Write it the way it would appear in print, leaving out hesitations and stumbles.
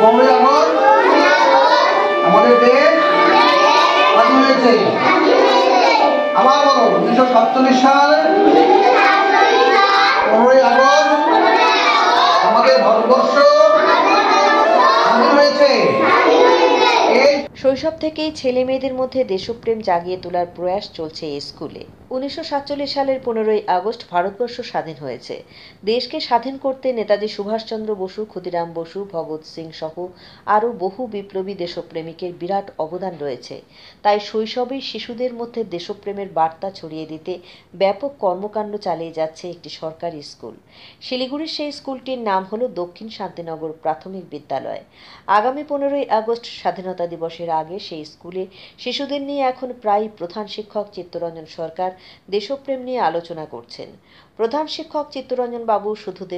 15ই August আমাদের দেশ স্বাধীন হয়েছে। আবার বলো, 1947 সাল 15ই আগস্ট আমাদের ভারতবর্ষ স্বাধীন হয়েছে। শৈশব থেকেই ছেলে মেয়েদের মধ্যে দেশপ্রেম জাগিয়ে তোলার প্রয়াস চলছে এই স্কুলে। 1947 সালের 15ই আগস্ট ভারতবর্ষ স্বাধীন হয়েছে। দেশকে স্বাধীন করতে নেতাজি সুভাষচন্দ্র বসু, ক্ষুদিরাম বসু, ভগৎ সিং সহ আরও বহু বিপ্লবী দেশপ্রেমিকের বিরাট অবদান রয়েছে। তাই শৈশবেই শিশুদের মধ্যে দেশপ্রেমের বার্তা ছড়িয়ে দিতে ব্যাপক কর্মকাণ্ড চালিয়ে যাচ্ছে একটি সরকারি স্কুল। শিলিগুড়ির সেই স্কুলটির নাম হলো দক্ষিণ শান্তিনগর প্রাথমিক বিদ্যালয়। আগামী 15ই আগস্ট স্বাধীনতা দিবসের আগে সেই স্কুলে শিশুদের নিয়ে এখন প্রায় প্রধান শিক্ষক চিত্তরঞ্জন সরকার দেশপ্রেম নিয়ে আলোচনা করছেন। প্রধান শিক্ষক চিত্তরঞ্জন বাবু শুধু